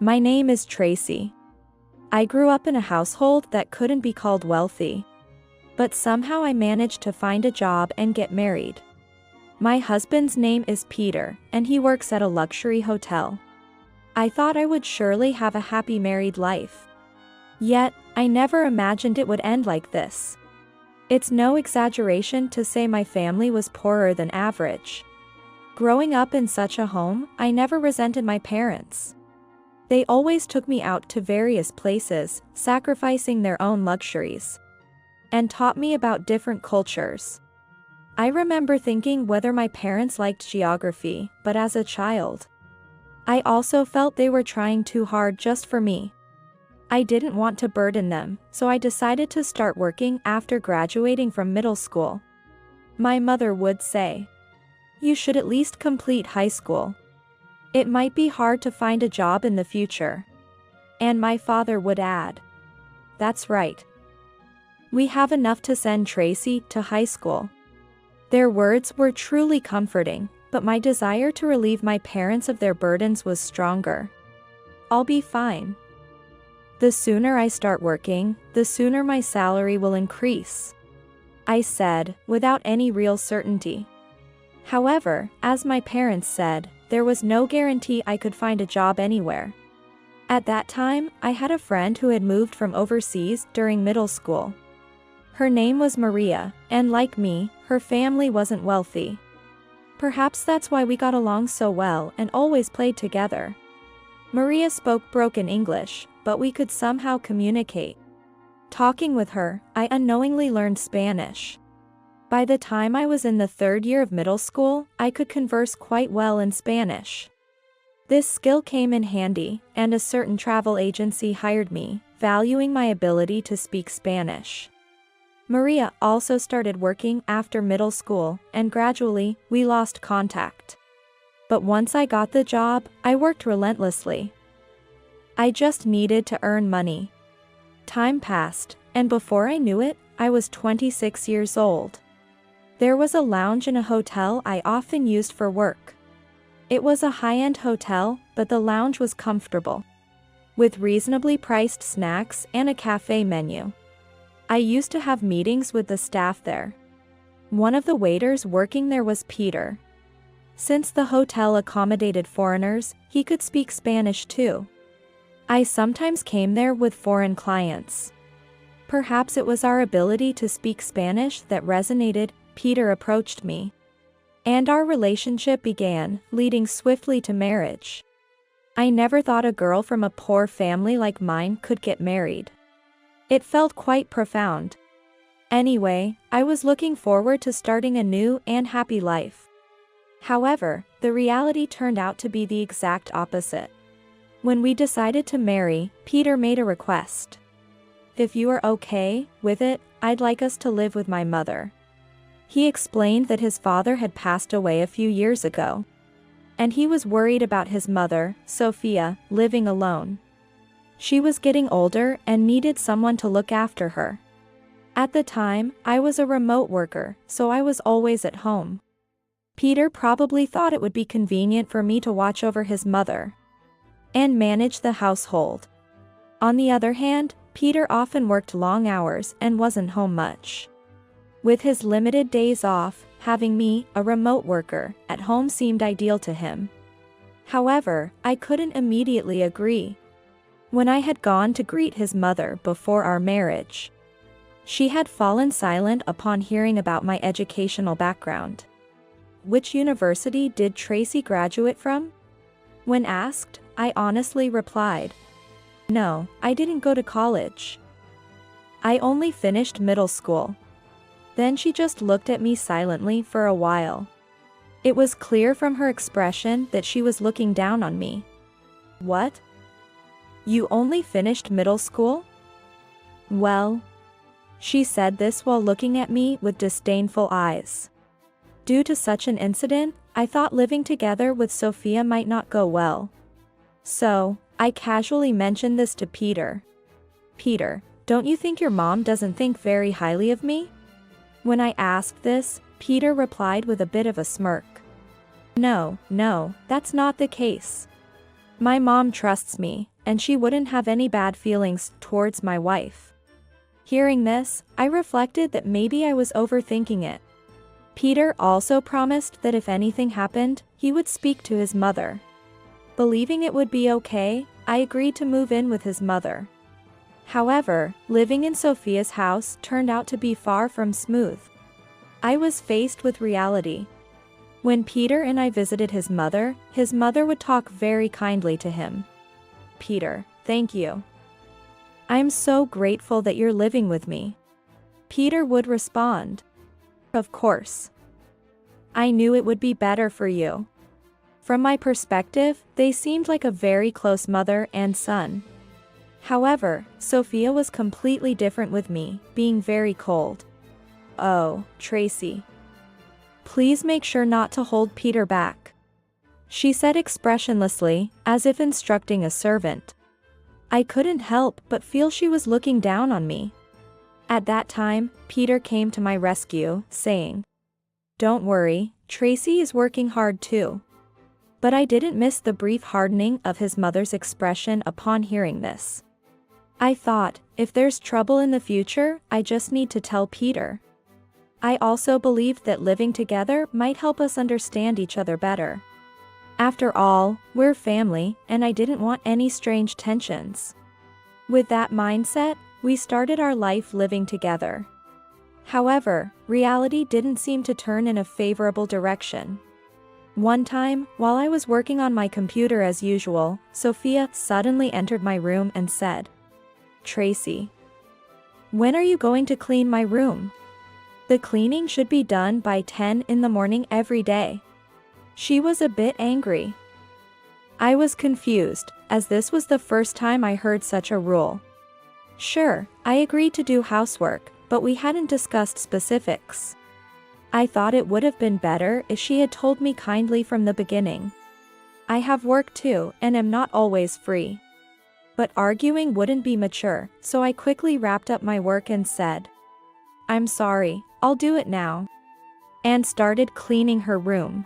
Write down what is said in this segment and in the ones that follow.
My name is Tracy. I grew up in a household that couldn't be called wealthy. But somehow I managed to find a job and get married. My husband's name is Peter, and he works at a luxury hotel. I thought I would surely have a happy married life. Yet, I never imagined it would end like this. It's no exaggeration to say my family was poorer than average. Growing up in such a home, I never resented my parents. They always took me out to various places, sacrificing their own luxuries, and taught me about different cultures. I remember thinking whether my parents liked geography, but as a child, I also felt they were trying too hard just for me. I didn't want to burden them, so I decided to start working after graduating from middle school. My mother would say, "You should at least complete high school. It might be hard to find a job in the future." And my father would add, "That's right. We have enough to send Tracy to high school." Their words were truly comforting, but my desire to relieve my parents of their burdens was stronger. "I'll be fine. The sooner I start working, the sooner my salary will increase," I said, without any real certainty. However, as my parents said, there was no guarantee I could find a job anywhere. At that time, I had a friend who had moved from overseas during middle school. Her name was Maria, and like me, her family wasn't wealthy. Perhaps that's why we got along so well and always played together. Maria spoke broken English, but we could somehow communicate. Talking with her, I unknowingly learned Spanish. By the time I was in the third year of middle school, I could converse quite well in Spanish. This skill came in handy, and a certain travel agency hired me, valuing my ability to speak Spanish. Maria also started working after middle school, and gradually, we lost contact. But once I got the job, I worked relentlessly. I just needed to earn money. Time passed, and before I knew it, I was 26 years old. There was a lounge in a hotel I often used for work. It was a high-end hotel, but the lounge was comfortable, with reasonably priced snacks and a cafe menu. I used to have meetings with the staff there. One of the waiters working there was Peter. Since the hotel accommodated foreigners, he could speak Spanish too. I sometimes came there with foreign clients. Perhaps it was our ability to speak Spanish that resonated. Peter approached me, and our relationship began, leading swiftly to marriage. I never thought a girl from a poor family like mine could get married. It felt quite profound. Anyway, I was looking forward to starting a new and happy life. However, the reality turned out to be the exact opposite. When we decided to marry, Peter made a request. "If you are okay with it, I'd like us to live with my mother." He explained that his father had passed away a few years ago, and he was worried about his mother, Sophia, living alone. She was getting older and needed someone to look after her. At the time, I was a remote worker, so I was always at home. Peter probably thought it would be convenient for me to watch over his mother and manage the household. On the other hand, Peter often worked long hours and wasn't home much. With his limited days off, having me, a remote worker, at home seemed ideal to him. However, I couldn't immediately agree. When I had gone to greet his mother before our marriage, she had fallen silent upon hearing about my educational background. "Which university did Tracy graduate from?" When asked, I honestly replied, "No, I didn't go to college. I only finished middle school." Then she just looked at me silently for a while. It was clear from her expression that she was looking down on me. "What? You only finished middle school?" "Well," she said this while looking at me with disdainful eyes. Due to such an incident, I thought living together with Sophia might not go well. So, I casually mentioned this to Peter. "Peter, don't you think your mom doesn't think very highly of me?" When I asked this, Peter replied with a bit of a smirk. No, that's not the case. My mom trusts me, and she wouldn't have any bad feelings towards my wife. Hearing this, I reflected that maybe I was overthinking it. Peter also promised that if anything happened, he would speak to his mother. Believing it would be okay, I agreed to move in with his mother. However, living in Sophia's house turned out to be far from smooth. I was faced with reality. When Peter and I visited his mother would talk very kindly to him. "Peter, thank you. I'm so grateful that you're living with me." Peter would respond, "Of course. I knew it would be better for you." From my perspective, they seemed like a very close mother and son. However, Sophia was completely different with me, being very cold. "Oh, Tracy. Please make sure not to hold Peter back," she said expressionlessly, as if instructing a servant. I couldn't help but feel she was looking down on me. At that time, Peter came to my rescue, saying, "Don't worry, Tracy is working hard too." But I didn't miss the brief hardening of his mother's expression upon hearing this. I thought, if there's trouble in the future, I just need to tell Peter. I also believed that living together might help us understand each other better. After all, we're family, and I didn't want any strange tensions. With that mindset, we started our life living together. However, reality didn't seem to turn in a favorable direction. One time, while I was working on my computer as usual, Sophia suddenly entered my room and said, "Tracy, when are you going to clean my room? The cleaning should be done by 10 in the morning every day." She was a bit angry. I was confused, as this was the first time I heard such a rule. Sure, I agreed to do housework, but we hadn't discussed specifics. I thought it would have been better if she had told me kindly from the beginning. I have work too, and am not always free. But arguing wouldn't be mature, so I quickly wrapped up my work and said, "I'm sorry, I'll do it now," and started cleaning her room.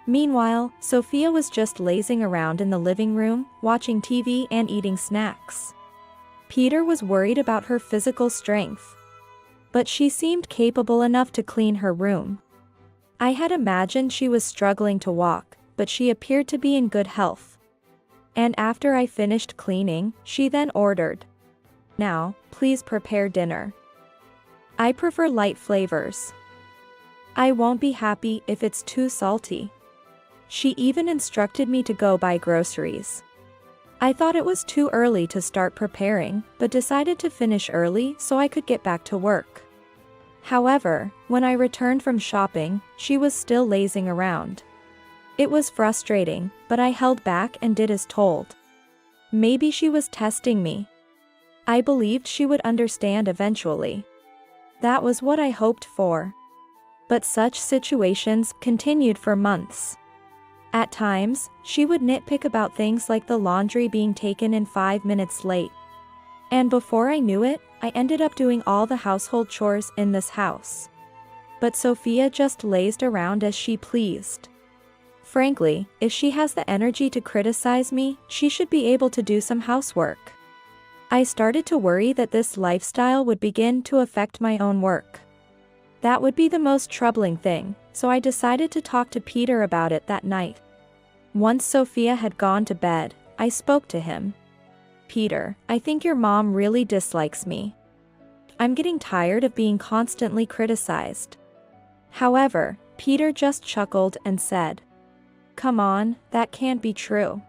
Meanwhile, Sophia was just lazing around in the living room, watching TV and eating snacks. Peter was worried about her physical strength, but she seemed capable enough to clean her room. I had imagined she was struggling to walk, but she appeared to be in good health. And after I finished cleaning, she then ordered, "Now, please prepare dinner. I prefer light flavors. I won't be happy if it's too salty." She even instructed me to go buy groceries. I thought it was too early to start preparing, but decided to finish early so I could get back to work. However, when I returned from shopping, she was still lazing around. It was frustrating, but I held back and did as told. Maybe she was testing me. I believed she would understand eventually. That was what I hoped for. But such situations continued for months. At times, she would nitpick about things like the laundry being taken in 5 minutes late. And before I knew it, I ended up doing all the household chores in this house. But Sophia just lazed around as she pleased. Frankly, if she has the energy to criticize me, she should be able to do some housework. I started to worry that this lifestyle would begin to affect my own work. That would be the most troubling thing, so I decided to talk to Peter about it that night. Once Sophia had gone to bed, I spoke to him. "Peter, I think your mom really dislikes me. I'm getting tired of being constantly criticized." However, Peter just chuckled and said, "Come on, that can't be true.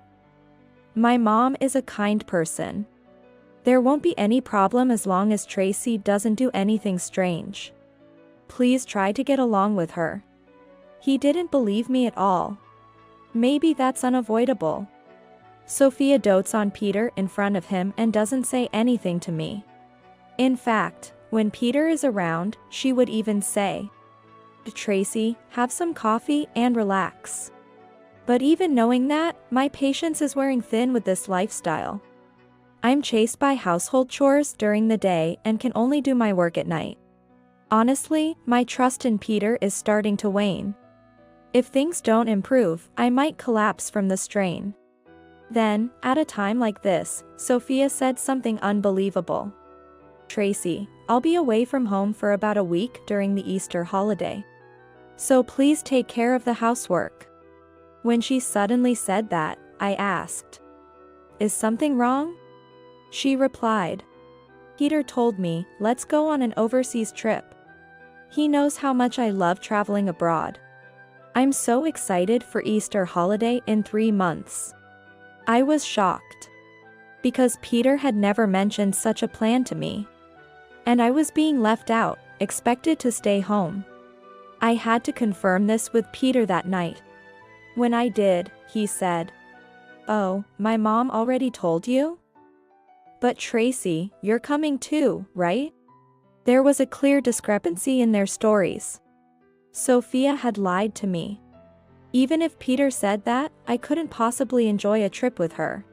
My mom is a kind person. There won't be any problem as long as Tracy doesn't do anything strange. Please try to get along with her." He didn't believe me at all. Maybe that's unavoidable. Sophia dotes on Peter in front of him and doesn't say anything to me. In fact, when Peter is around, she would even say, "Tracy, have some coffee and relax." But even knowing that, my patience is wearing thin with this lifestyle. I'm chased by household chores during the day and can only do my work at night. Honestly, my trust in Peter is starting to wane. If things don't improve, I might collapse from the strain. Then, at a time like this, Sophia said something unbelievable. "Tracy, I'll be away from home for about a week during the Easter holiday. So please take care of the housework." When she suddenly said that, I asked, "Is something wrong?" She replied, "Peter told me, let's go on an overseas trip. He knows how much I love traveling abroad. I'm so excited for Easter holiday in 3 months." I was shocked. Because Peter had never mentioned such a plan to me. And I was being left out, expected to stay home. I had to confirm this with Peter that night. When I did, he said, "Oh, my mom already told you? But Tracy, you're coming too, right?" There was a clear discrepancy in their stories. Sophia had lied to me. Even if Peter said that, I couldn't possibly enjoy a trip with her.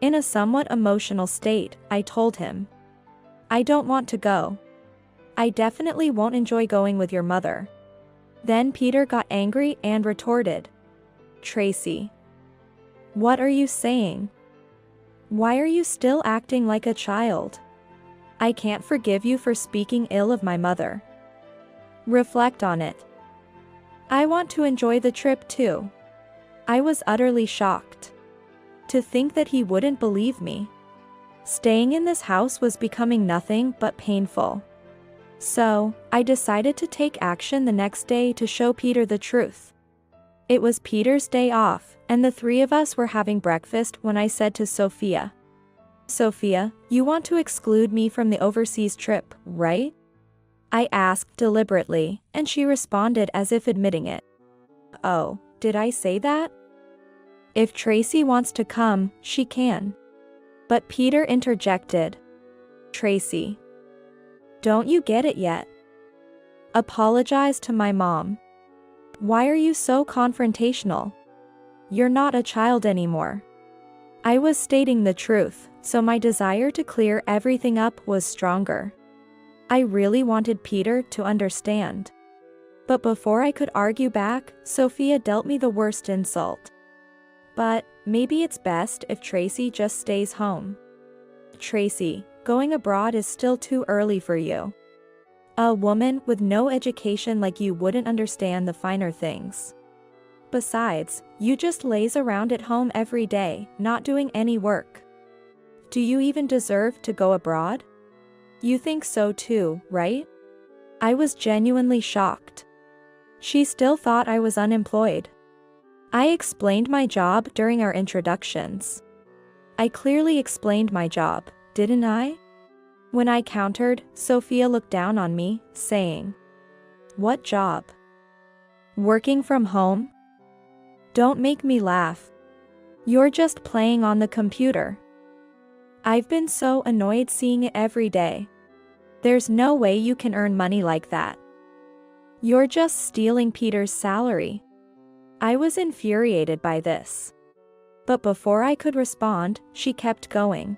In a somewhat emotional state, I told him, "I don't want to go. I definitely won't enjoy going with your mother." Then Peter got angry and retorted, "Tracy, what are you saying? Why are you still acting like a child? I can't forgive you for speaking ill of my mother. Reflect on it. I want to enjoy the trip too." I was utterly shocked. To think that he wouldn't believe me. Staying in this house was becoming nothing but painful. So, I decided to take action the next day to show Peter the truth. It was Peter's day off, and the 3 of us were having breakfast when I said to Sophia, "Sophia, you want to exclude me from the overseas trip, right?" I asked deliberately, and she responded as if admitting it. "Oh, did I say that? If Tracy wants to come, she can." But Peter interjected, "Tracy, don't you get it yet? Apologize to my mom. Why are you so confrontational? You're not a child anymore." I was stating the truth, so my desire to clear everything up was stronger. I really wanted Peter to understand. But before I could argue back, Sophia dealt me the worst insult. "But maybe it's best if Tracy just stays home. Tracy, going abroad is still too early for you. A woman with no education like you wouldn't understand the finer things. Besides, you just laze around at home every day, not doing any work. Do you even deserve to go abroad? You think so too, right?" I was genuinely shocked. She still thought I was unemployed. I explained my job during our introductions. I clearly explained my job, didn't I? When I countered, Sophia looked down on me, saying, "What job? Working from home? Don't make me laugh. You're just playing on the computer. I've been so annoyed seeing it every day. There's no way you can earn money like that. You're just stealing Peter's salary." I was infuriated by this. But before I could respond, she kept going.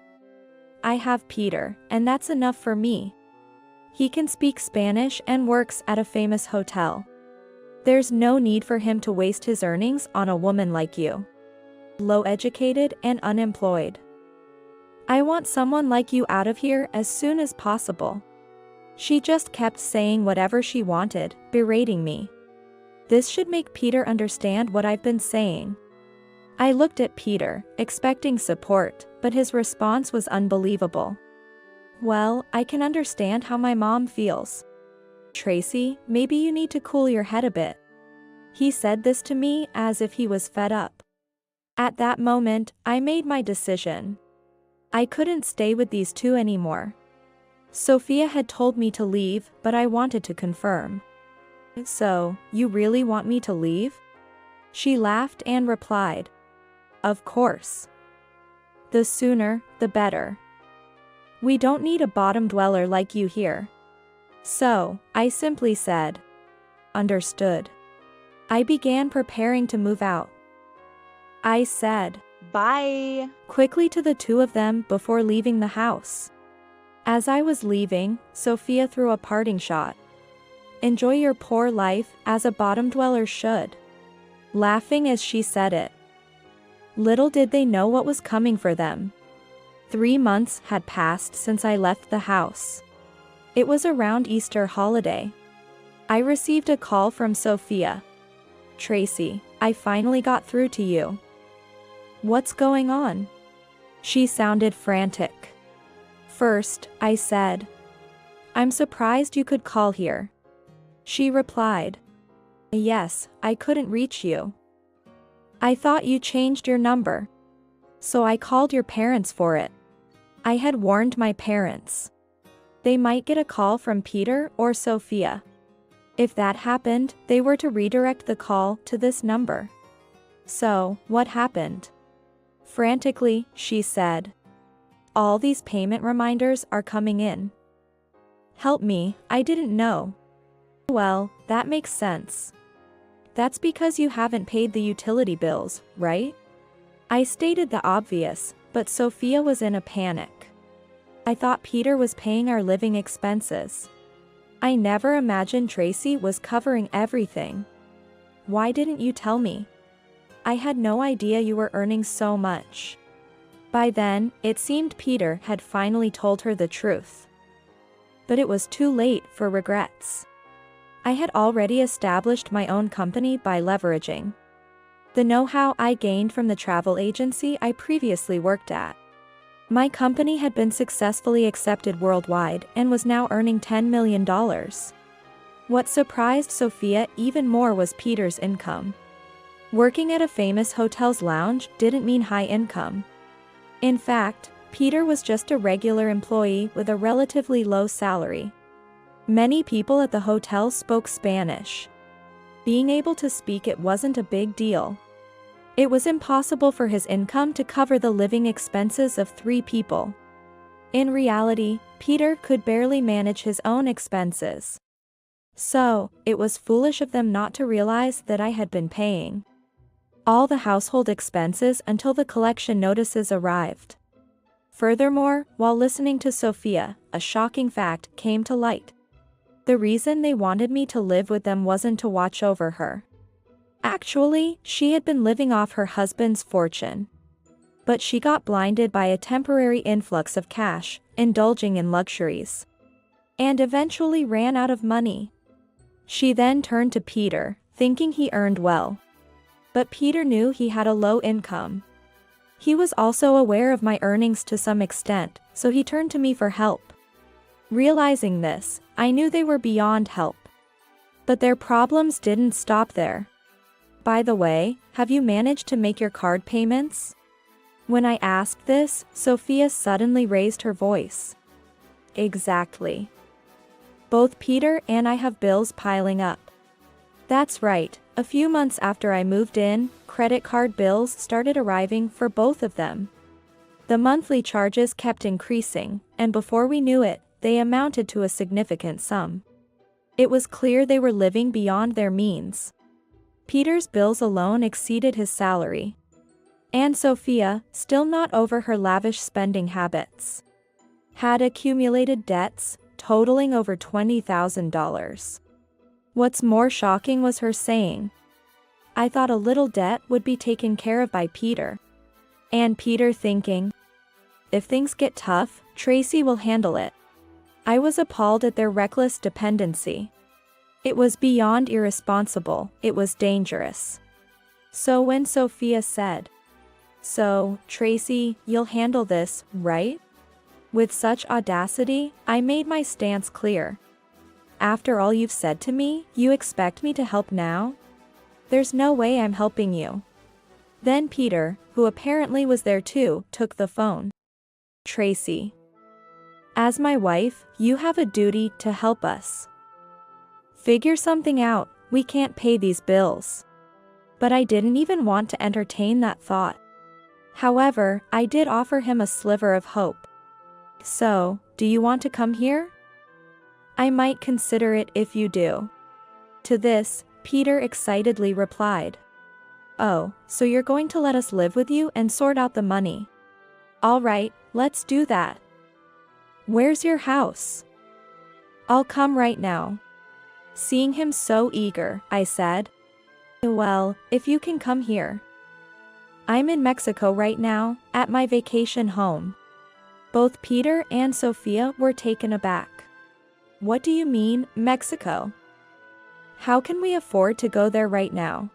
"I have Peter, and that's enough for me. He can speak Spanish and works at a famous hotel. There's no need for him to waste his earnings on a woman like you. Low-educated and unemployed. I want someone like you out of here as soon as possible." She just kept saying whatever she wanted, berating me. This should make Peter understand what I've been saying. I looked at Peter, expecting support, but his response was unbelievable. "Well, I can understand how my mom feels. Tracy, maybe you need to cool your head a bit." He said this to me as if he was fed up. At that moment, I made my decision. I couldn't stay with these 2 anymore. Sophia had told me to leave, but I wanted to confirm. "So, you really want me to leave?" She laughed and replied, "Of course. The sooner, the better. We don't need a bottom dweller like you here." So, I simply said, "Understood." I began preparing to move out. I said, "Bye," quickly to the 2 of them before leaving the house. As I was leaving, Sophia threw a parting shot. "Enjoy your poor life, as a bottom dweller should," laughing as she said it. Little did they know what was coming for them. 3 months had passed since I left the house. It was around Easter holiday. I received a call from Sophia. "Tracy, I finally got through to you." "What's going on?" She sounded frantic. "First," I said, "I'm surprised you could call here." She replied, "Yes, I couldn't reach you. I thought you changed your number. So I called your parents for it." I had warned my parents. They might get a call from Peter or Sophia. If that happened, they were to redirect the call to this number. "So, what happened?" Frantically, she said, "All these payment reminders are coming in." "Help me, I didn't know." "Well, that makes sense. That's because you haven't paid the utility bills, right?" I stated the obvious, but Sophia was in a panic. "I thought Peter was paying our living expenses. I never imagined Tracy was covering everything. Why didn't you tell me? I had no idea you were earning so much." By then, it seemed Peter had finally told her the truth. But it was too late for regrets. I had already established my own company by leveraging the know-how I gained from the travel agency I previously worked at. My company had been successfully accepted worldwide and was now earning $10 million. What surprised Sophia even more was Peter's income. Working at a famous hotel's lounge didn't mean high income. In fact, Peter was just a regular employee with a relatively low salary. Many people at the hotel spoke Spanish. Being able to speak it wasn't a big deal. It was impossible for his income to cover the living expenses of 3 people. In reality, Peter could barely manage his own expenses. So, it was foolish of them not to realize that I had been paying all the household expenses until the collection notices arrived. Furthermore, while listening to Sophia, a shocking fact came to light. The reason they wanted me to live with them wasn't to watch over her. Actually, she had been living off her husband's fortune. But she got blinded by a temporary influx of cash, indulging in luxuries, and eventually ran out of money. She then turned to Peter, thinking he earned well. But Peter knew he had a low income. He was also aware of my earnings to some extent, so he turned to me for help. Realizing this, I knew they were beyond help. But their problems didn't stop there. "By the way, have you managed to make your card payments?" When I asked this, Sophia suddenly raised her voice. "Exactly. Both Peter and I have bills piling up." That's right, a few months after I moved in, credit card bills started arriving for both of them. The monthly charges kept increasing, and before we knew it, they amounted to a significant sum. It was clear they were living beyond their means. Peter's bills alone exceeded his salary. And Sophia, still not over her lavish spending habits, had accumulated debts, totaling over $20,000. What's more shocking was her saying, "I thought a little debt would be taken care of by Peter." And Peter thinking, "If things get tough, Tracy will handle it." I was appalled at their reckless dependency. It was beyond irresponsible, it was dangerous. So when Sophia said, "So, Tracy, you'll handle this, right?" with such audacity, I made my stance clear. "After all you've said to me, you expect me to help now? There's no way I'm helping you." Then Peter, who apparently was there too, took the phone. "Tracy, as my wife, you have a duty to help us. Figure something out, we can't pay these bills." But I didn't even want to entertain that thought. However, I did offer him a sliver of hope. "So, do you want to come here? I might consider it if you do." To this, Peter excitedly replied, "Oh, so you're going to let us live with you and sort out the money? All right, let's do that. Where's your house?" "I'll come right now." Seeing him so eager, I said, "Well, if you can come here." I'm in Mexico right now, at my vacation home. Both Peter and Sophia were taken aback. What do you mean, Mexico? How can we afford to go there right now?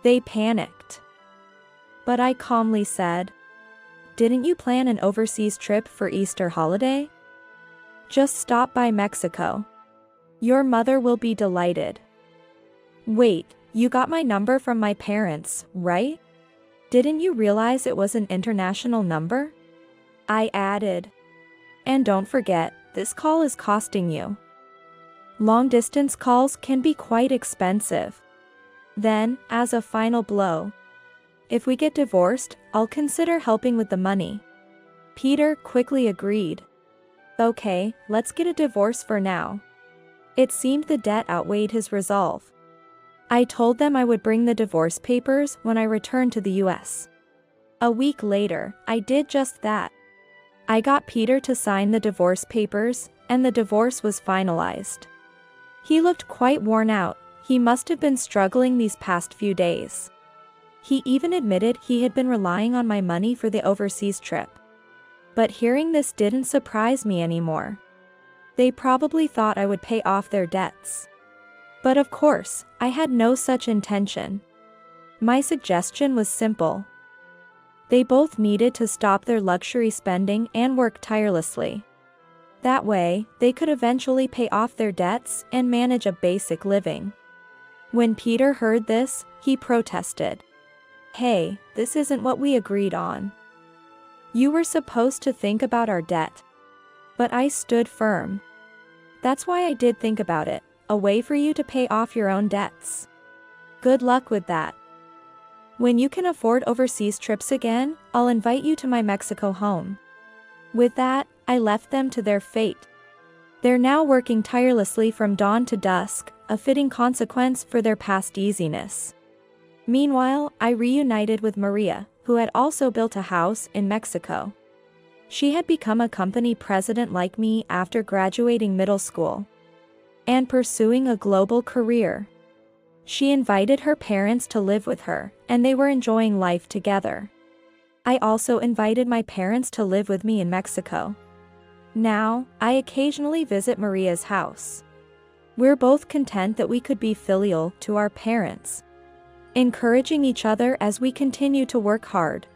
They panicked. But I calmly said, didn't you plan an overseas trip for Easter holiday? Just stop by Mexico. Your mother will be delighted. Wait, you got my number from my parents, right? Didn't you realize it was an international number? I added. And don't forget, this call is costing you. Long-distance calls can be quite expensive. Then, as a final blow, if we get divorced, I'll consider helping with the money. Peter quickly agreed. Okay, let's get a divorce for now. It seemed the debt outweighed his resolve. I told them I would bring the divorce papers when I returned to the US. A week later, I did just that. I got Peter to sign the divorce papers, and the divorce was finalized. He looked quite worn out. He must have been struggling these past few days. He even admitted he had been relying on my money for the overseas trip. But hearing this didn't surprise me anymore. They probably thought I would pay off their debts. But of course, I had no such intention. My suggestion was simple. They both needed to stop their luxury spending and work tirelessly. That way, they could eventually pay off their debts and manage a basic living. When Peter heard this, he protested. Hey, this isn't what we agreed on. You were supposed to think about our debt. But I stood firm. That's why I did think about it, a way for you to pay off your own debts. Good luck with that. When you can afford overseas trips again, I'll invite you to my Mexico home. With that, I left them to their fate. They're now working tirelessly from dawn to dusk, a fitting consequence for their past easiness. Meanwhile, I reunited with Maria, who had also built a house in Mexico. She had become a company president like me after graduating middle school and pursuing a global career. She invited her parents to live with her, and they were enjoying life together. I also invited my parents to live with me in Mexico. Now, I occasionally visit Maria's house. We're both content that we could be filial to our parents, encouraging each other as we continue to work hard.